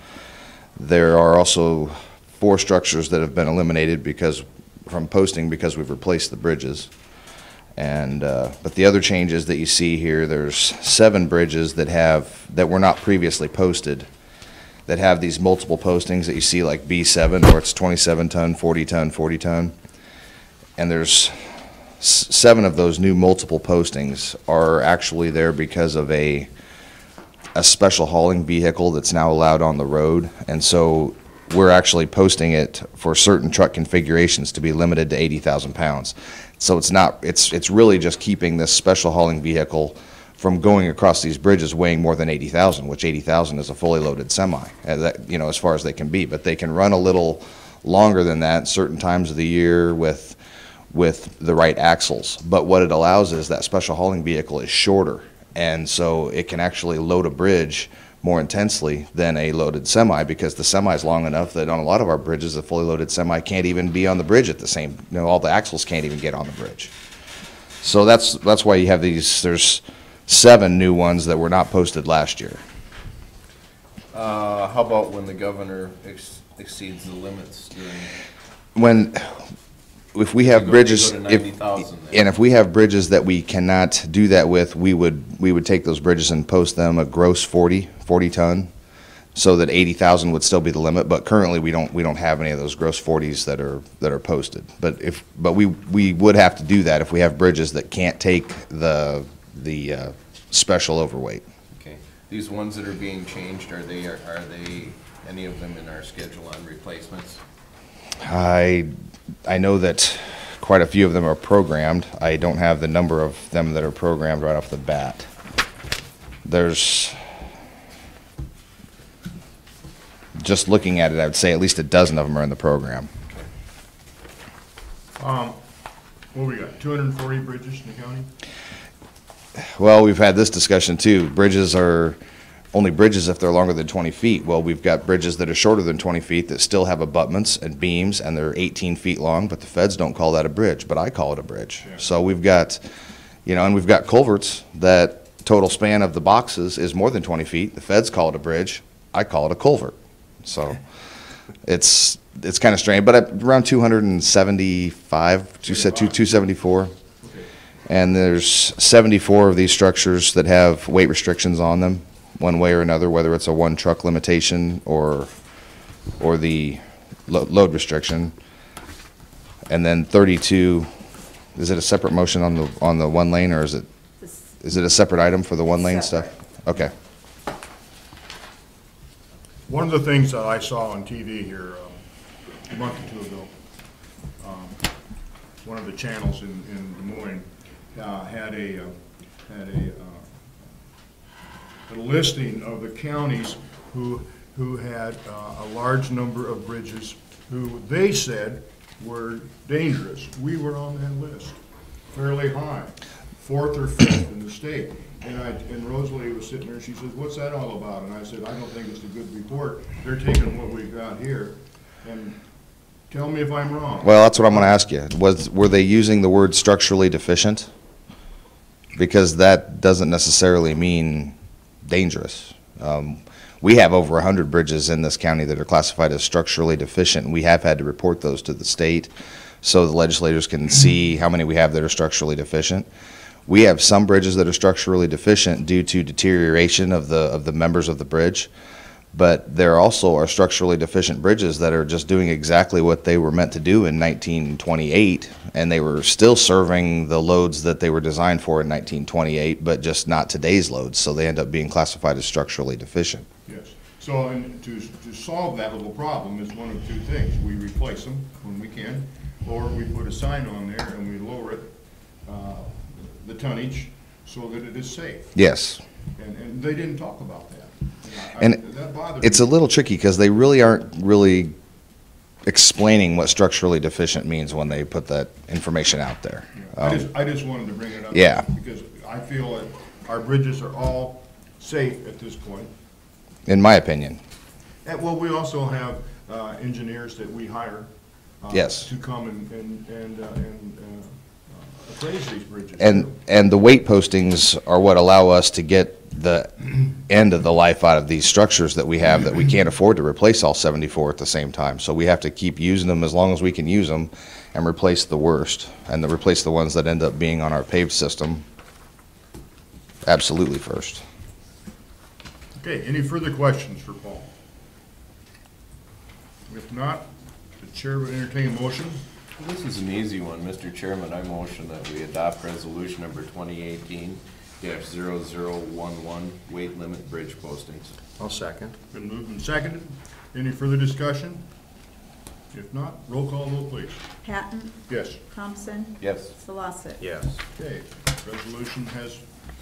There are also 4 structures that have been eliminated from posting because we've replaced the bridges. And but the other changes that you see here, there's 7 bridges that were not previously posted, that have these multiple postings that you see, like B7, where it's 27 ton, 40 ton, 40 ton. And there's 7 of those new multiple postings are actually there because of a special hauling vehicle that's now allowed on the road. And so we're actually posting it for certain truck configurations to be limited to 80,000 pounds. So it's really just keeping this special hauling vehicle from going across these bridges weighing more than 80,000, which 80,000 is a fully loaded semi, as far as they can be. But they can run a little longer than that certain times of the year with the right axles. But what it allows is that special hauling vehicle is shorter, and so it can actually load a bridge more intensely than a loaded semi, because the semi is long enough that on a lot of our bridges, a fully loaded semi can't even be on the bridge at the same, all the axles can't even get on the bridge. So that's why you have there's 7 new ones that were not posted last year. How about when the governor exceeds the limits during? If we have You bridges, go to 90,000 then. and if we have bridges that we cannot do that with, we would take those bridges and post them a gross 40 ton, so that 80,000 would still be the limit. But currently we don't have any of those gross 40s that are posted. But we would have to do that if we have bridges that can't take the special overweight. Okay, these ones that are being changed, are they any of them in our schedule on replacements? I know that quite a few of them are programmed. I don't have the number of them that are programmed right off the bat. There's, just looking at it, I would say at least a dozen of them are in the program. What we got, 240 bridges in the county? Well, we've had this discussion too. Bridges only bridges if they're longer than 20 feet. Well, we've got bridges that are shorter than 20 feet that still have abutments and beams, and they're 18 feet long, but the feds don't call that a bridge, but I call it a bridge. Yeah. So we've got, and we've got culverts that total span of the boxes is more than 20 feet. The feds call it a bridge. I call it a culvert. So it's kind of strange, but around 275, 274. Okay. And there's 74 of these structures that have weight restrictions on them, one way or another, whether it's a one truck limitation or the load restriction. And then 32, is it a separate motion on the one lane, or is it a separate item for the one lane stuff? Okay. One of the things that I saw on TV here a month or two ago, one of the channels in Des Moines had a listing of the counties who had a large number of bridges who they said were dangerous. We were on that list, fairly high, 4th or 5th in the state. And Rosalie was sitting there, she says, "What's that all about?" And I said, "I don't think it's a good report. They're taking what we've got here, and tell me if I'm wrong." Well, that's what I'm going to ask you. Were they using the word structurally deficient? Because that doesn't necessarily mean dangerous. We have over 100 bridges in this county that are classified as structurally deficient, and we have had to report those to the state so the legislators can see how many we have that are structurally deficient. We have some bridges that are structurally deficient due to deterioration of the members of the bridge, but there also are structurally deficient bridges that are just doing exactly what they were meant to do in 1928, and they were still serving the loads that they were designed for in 1928, but just not today's loads, so they end up being classified as structurally deficient. Yes. So, and to solve that little problem is one of two things. We replace them when we can, or we put a sign on there and we lower it, the tonnage, so that it is safe. Yes. And they didn't talk about that. And that bothered it's me. a little tricky because they really aren't really explaining what structurally deficient means when they put that information out there. Yeah. I just wanted to bring it up. Yeah. Because I feel that our bridges are all safe at this point. In my opinion. And, well, we also have engineers that we hire Yes. to come and appraise these bridges. And the weight postings are what allow us to get the end of the life out of these structures that we have, that we can't afford to replace all 74 at the same time. So we have to keep using them as long as we can use them and replace the worst, and to replace the ones that end up being on our paved system absolutely first. Okay, any further questions for Paul? If not, the chair would entertain a motion. This is an easy one, Mr. Chairman. I motion that we adopt resolution number 2018-0011, weight limit bridge postings. I'll second. Been moved and seconded. Any further discussion? If not, roll call vote, please. Patton, Yes. Thompson, Yes. Solosik. Yes. Okay, resolution has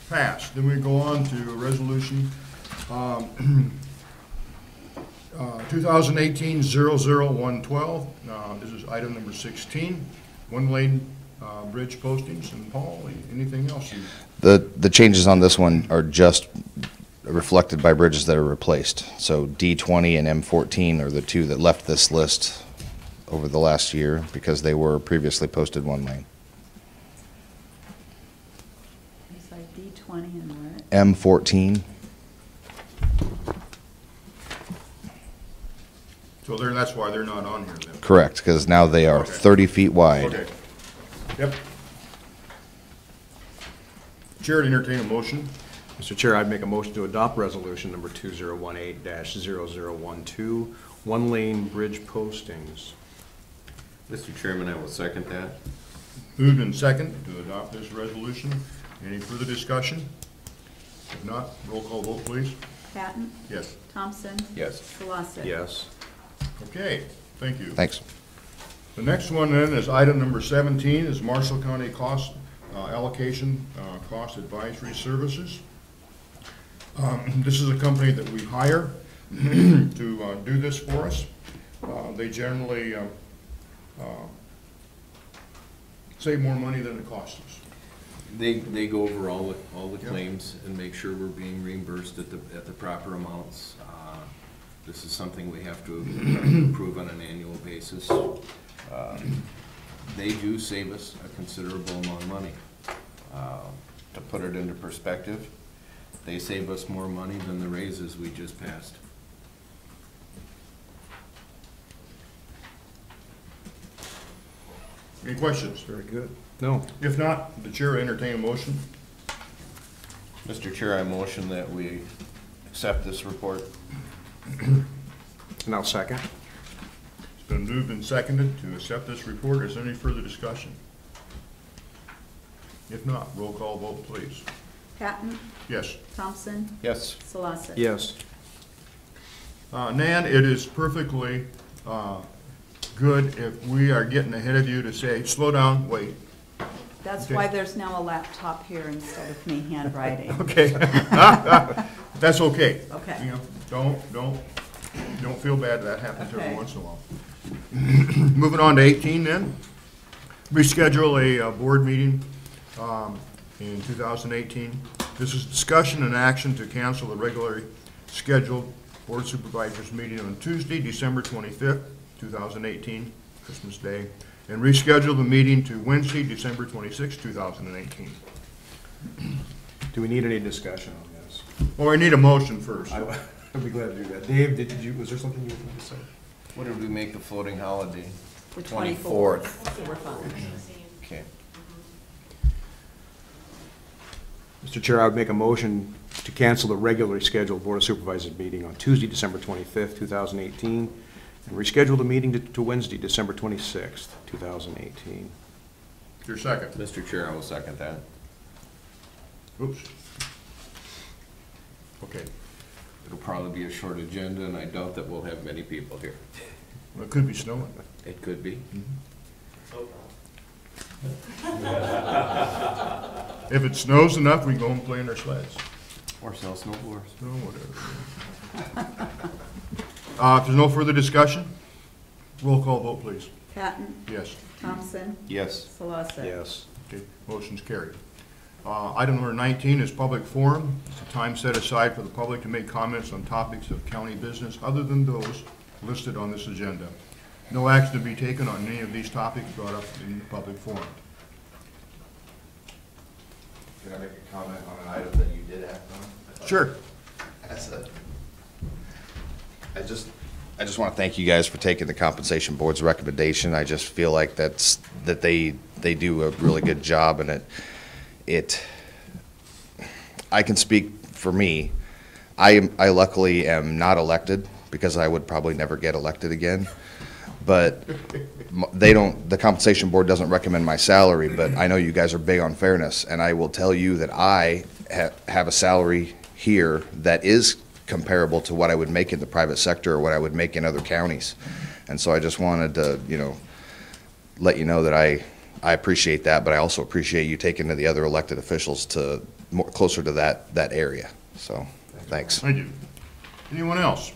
passed. Then we go on to resolution 2018-00112. This is item number 16, one-lane bridge postings. And Paul, anything else you? The changes on this one are just reflected by bridges that are replaced. So D20 and M14 are the two that left this list over the last year because they were previously posted one lane. It's like D20 and what? M14. So that's why they're not on here then. Correct, because now they are Okay. 30 feet wide. Okay. Yep. Chair to entertain a motion. Mr. Chair, I'd make a motion to adopt resolution number 2018-0012, one-lane bridge postings. Mr. Chairman, I will second that. Moved and second to adopt this resolution. Any further discussion? If not, roll call vote, please. Patton, Yes. Thompson, Yes. Solosik. Yes. Okay, thank you. Thanks. The next one then is item number 17, is Marshall County Cost Allocation Cost Advisory Services. This is a company that we hire to do this for us. They generally save more money than it costs us. They go over all the claims and make sure we're being reimbursed at the proper amounts. This is something we have to approve on an annual basis. They do save us a considerable amount of money. To put it into perspective, they save us more money than the raises we just passed. Any questions? Very good. No. If not, the chair will entertain a motion. Mr. Chair, I motion that we accept this report. And I'll second. It's been moved and seconded to accept this report. Is there any further discussion? If not, roll call vote, please. Patton, Yes. Thompson, Yes. Solosek. Yes. Nan, it is perfectly good if we are getting ahead of you to say, slow down, wait. That's Okay. why there's now a laptop here instead of me handwriting. Okay. That's okay. Okay. You know, don't feel bad. That happens every Okay. once in a while. Moving on to 18 then. Reschedule a board meeting in 2018. This is discussion and action to cancel the regularly scheduled Board of Supervisors meeting on Tuesday, December 25th, 2018, Christmas Day, and reschedule the meeting to Wednesday, December 26th, 2018. Do we need any discussion on this? Well, I need a motion first. I'd be glad to do that. Dave, was there something you wanted to say? What did we make the floating holiday? The 24th. So we're fine. Okay. Mr. Chair, I would make a motion to cancel the regularly scheduled Board of Supervisors meeting on Tuesday, December 25th, 2018, and reschedule the meeting to Wednesday, December 26th, 2018. Your second. Mr. Chair, I will second that. Oops. Okay. It'll probably be a short agenda, and I doubt that we'll have many people here. Well, it could be snowing. It could be. If it snows enough, we can go and play in our sleds. Or sell snowboards. No, whatever. If there's no further discussion, roll call vote, please. Patton, Yes. Thompson, Yes. Solosek. Yes. Okay, motion's carried. Item number 19 is public forum. It's a time set aside for the public to make comments on topics of county business other than those listed on this agenda. No action to be taken on any of these topics brought up in the public forum. Can I make a comment on an item that you did act on? Sure. I just want to thank you guys for taking the compensation board's recommendation. I just feel like that they do a really good job, and I can speak for me. I luckily am not elected because I would probably never get elected again. But the compensation board doesn't recommend my salary, but I know you guys are big on fairness, and I will tell you that I have a salary here that is comparable to what I would make in the private sector or what I would make in other counties. And so I just wanted to, let you know that I appreciate that, but I also appreciate you taking to the other elected officials to closer to that area. So, thanks. Thank you. Anyone else?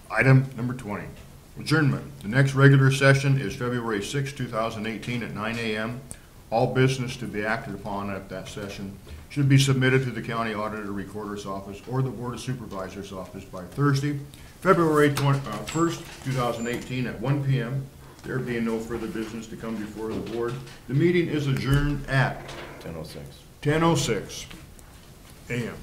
Item number 20, adjournment. The next regular session is February 6, 2018 at 9 a.m. All business to be acted upon at that session should be submitted to the County Auditor Recorder's Office or the Board of Supervisors Office by Thursday, February 1st, 2018 at 1 p.m. There being no further business to come before the board, the meeting is adjourned at 10:06. 10:06 a.m.